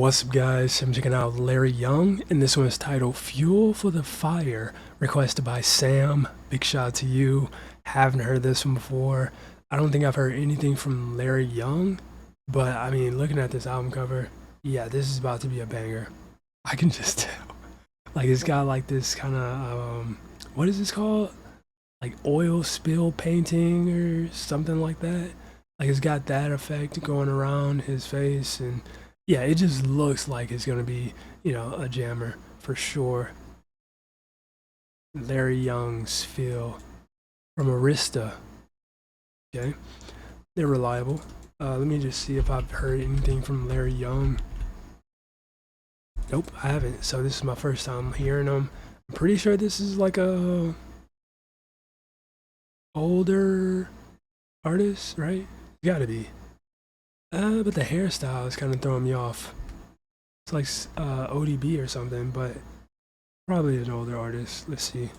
What's up, guys? I'm checking out Larry Young, and this one is titled Fuel for the Fire, requested by Sam. Big shout out to you. Haven't heard this one before. I don't think I've heard anything from Larry Young, but I mean, looking at this album cover, yeah, this is about to be a banger. I can just tell. Like, it's got like this kind of, what is this called? Like oil spill painting or something like that. Like, it's got that effect going around his face, and yeah, it just looks like it's gonna be, a jammer for sure. Larry Young's Feel from Arista. Okay, they're reliable. Let me just see if I've heard anything from Larry Young. Nope, I haven't. So this is my first time hearing them. I'm pretty sure this is like a older artist, right? Gotta be. But the hairstyle is kind of throwing me off. It's like ODB or something, but probably an older artist. Let's see.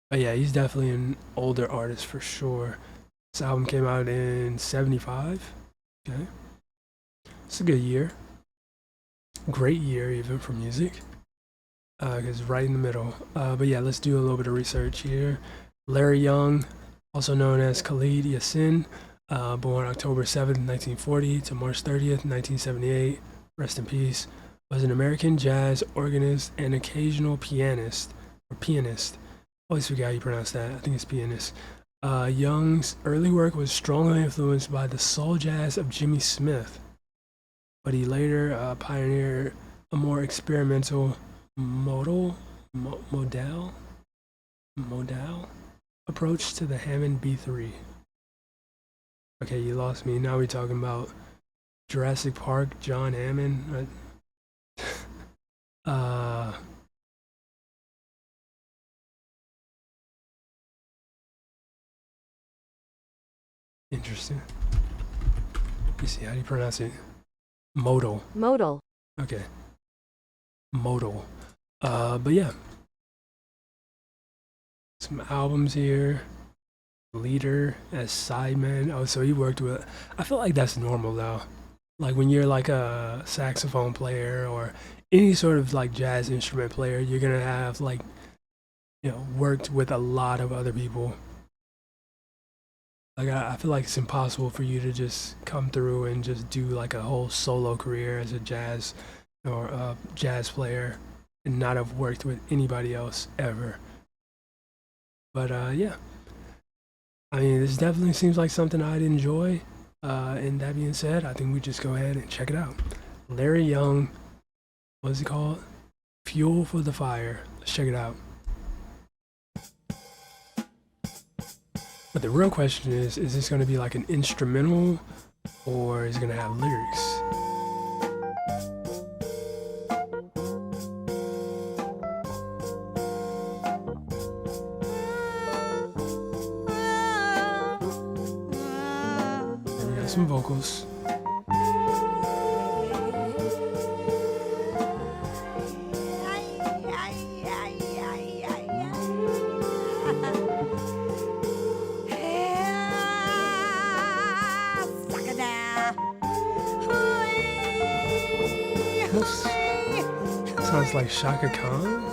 But yeah, he's definitely an older artist for sure. This album came out in '75. Okay. It's a good year. Great year even for music. Because right in the middle. But yeah, let's do a little bit of research here. Larry Young, also known as Khalid Yassin, born October 7th, 1940 to March 30th, 1978, rest in peace, was an American jazz organist and occasional pianist. Always forget how you pronounce that. I think it's pianist. Young's early work was strongly influenced by the soul jazz of Jimmy Smith, but he later pioneered a more experimental modal approach to the Hammond B3. Okay, you lost me. Now we're talking about Jurassic Park, John Hammond. Interesting. Let me see, how do you pronounce it? Modal. Modal. Okay. Modal. But yeah. Some albums here. Leader as sideman. Oh, so he worked with. I feel like that's normal though. Like when you're like a saxophone player or any sort of like jazz instrument player, you're gonna have like, worked with a lot of other people. Like I feel like it's impossible for you to just come through and just do like a whole solo career as a jazz or a jazz player and not have worked with anybody else ever. But yeah, I mean, this definitely seems like something I'd enjoy. And that being said, I think we just go ahead and check it out. Larry Young, what's it called? Fuel for the Fire. Let's check it out. But the real question is this going to be like an instrumental or is it going to have lyrics? And we got some vocals. Sounds like Shaka Khan.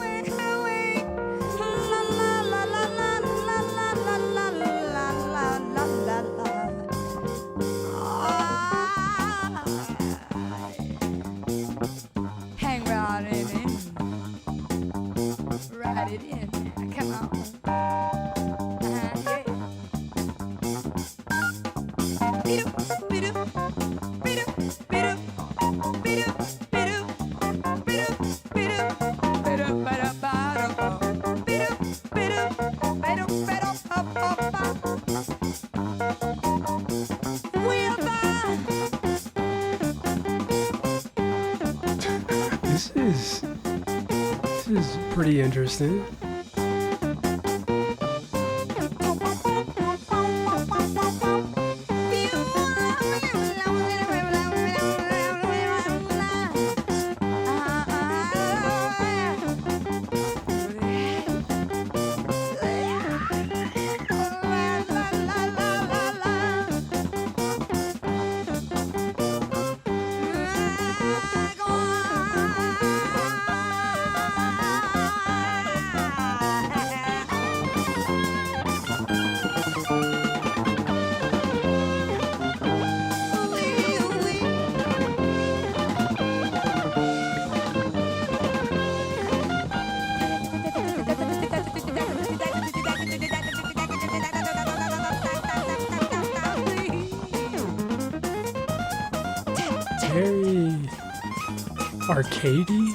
Hang right in. Ride it in. Come on. This is pretty interesting. Arcady?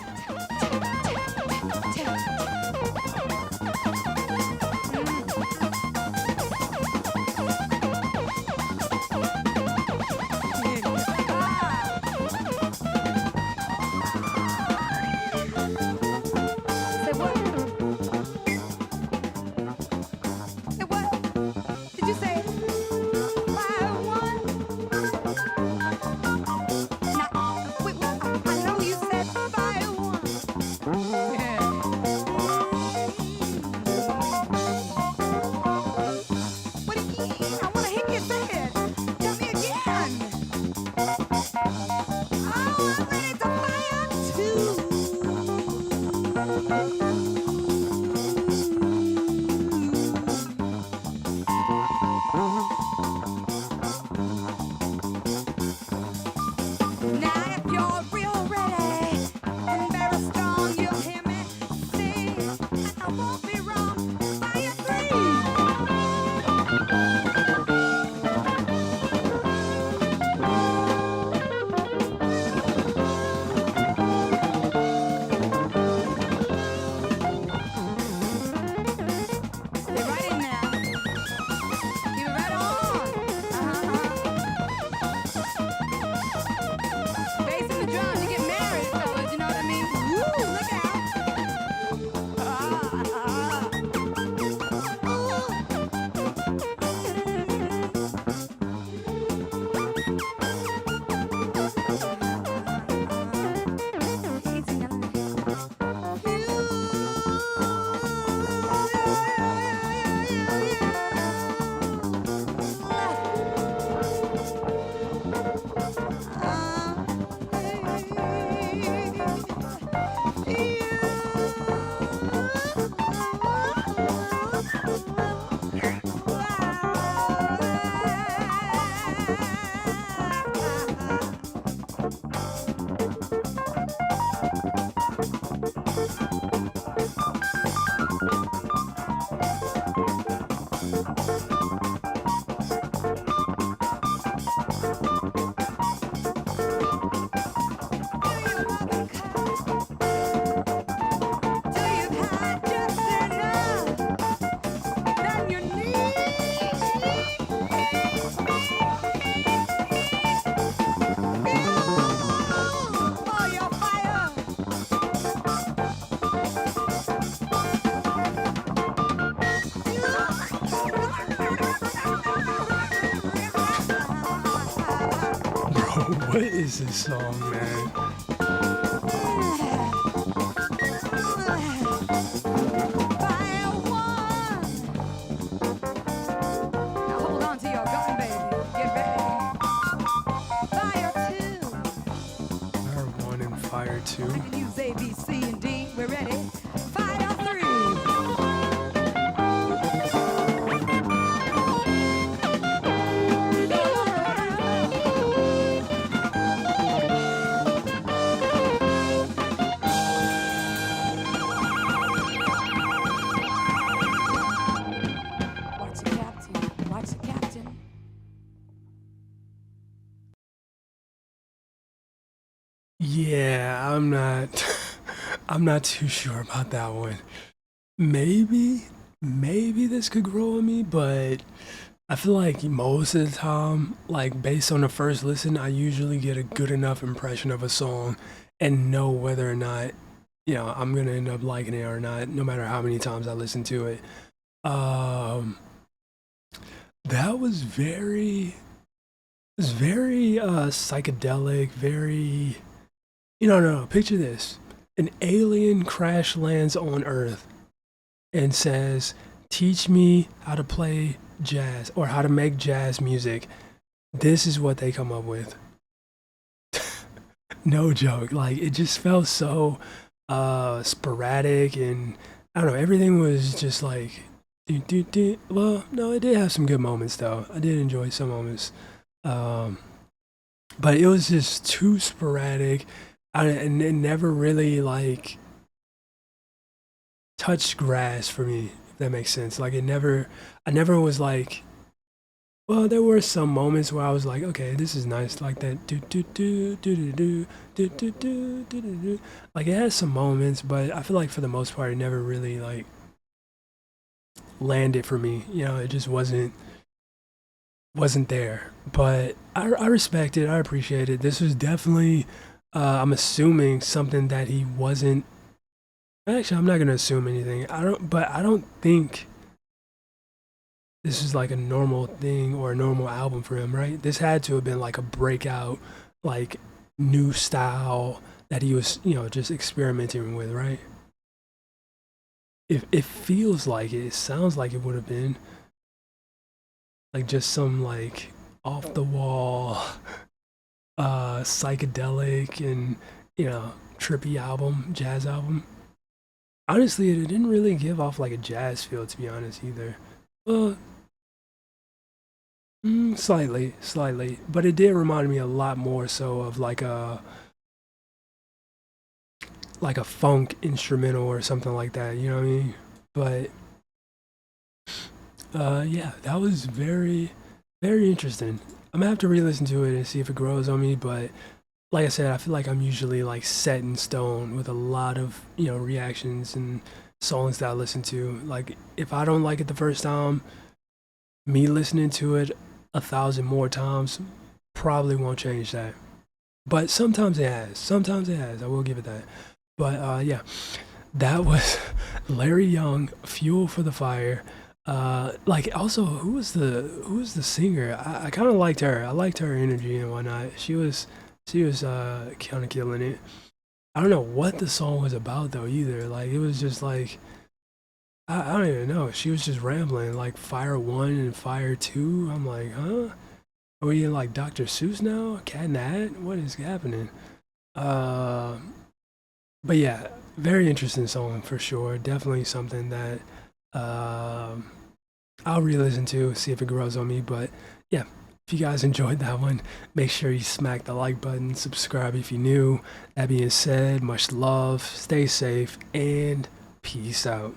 Say what? Say what? Did you say 5-1? Wait, I know you said 5-1. Yeah. What do you? I wanna hear you say it. Tell me again. Oh, I'm ready to fire too. Now if you're real ready and very strong, you'll hear me say, I won't be wrong. Fire 3. Stay right in there. Keep it right on. Bass in the drums, you get married, fellas. You know what I mean? Woo, look out. What is this song, man? Fire 1. Now hold on to your gun, baby. Get ready. Fire 2. Fire 1 and Fire 2. I can use A, B, C, and D. We're ready. Fire 3. Watch the captain. Watch the captain. Yeah, I'm not too sure about that one. Maybe this could grow on me, but I feel like most of the time, like based on the first listen, I usually get a good enough impression of a song and know whether or not, I'm gonna end up liking it or not, no matter how many times I listen to it. Um, that was very psychedelic, very, no, picture this. An alien crash lands on Earth and says, teach me how to play jazz or how to make jazz music. This is what they come up with. No joke. Like, it just felt so sporadic, and I don't know, everything was just like well, no, it did have some good moments though. I did enjoy some moments. But it was just too sporadic. And it never really like touched grass for me, if that makes sense. Like I never was like Well, there were some moments where I was like, okay, this is nice, like that do do do do do do do do do do do do. Like it has some moments, but I feel like for the most part, it never really like landed for me. You know, it just wasn't there. But I respect it. I appreciate it. This was definitely, I'm assuming something that he wasn't. Actually, I'm not gonna assume anything. But I don't think this is like a normal thing or a normal album for him, right? This had to have been like a breakout, like new style that he was, just experimenting with, right? If it feels like it sounds like it would have been like just some like off the wall, psychedelic and trippy album, jazz album. Honestly, it didn't really give off like a jazz feel, to be honest, either. Well, slightly, but it did remind me a lot more so of like a funk instrumental or something like that. You know what I mean? But yeah, that was very, very interesting. I'm gonna have to re-listen to it and see if it grows on me. But like I said, I feel like I'm usually like set in stone with a lot of reactions and songs that I listen to. Like if I don't like it the first time, me listening to it 1,000 more times probably won't change that. But sometimes it has. Sometimes it has. I will give it that. But yeah, that was Larry Young, "Fuel for the Fire." Like also, who was the singer? I kind of liked her. I liked her energy and whatnot. She was kind of killing it. I don't know what the song was about though either. Like it was just like I don't even know. She was just rambling like Fire One and Fire Two. I'm like, huh? Are we in like Dr. Seuss now? Cat in the Hat? What is happening? Uh, but yeah, very interesting song for sure. Definitely something that um I'll re-listen to, see if it grows on me. But yeah, if you guys enjoyed that one, make sure you smack the like button, subscribe if you're new. That being said, much love, stay safe, and peace out.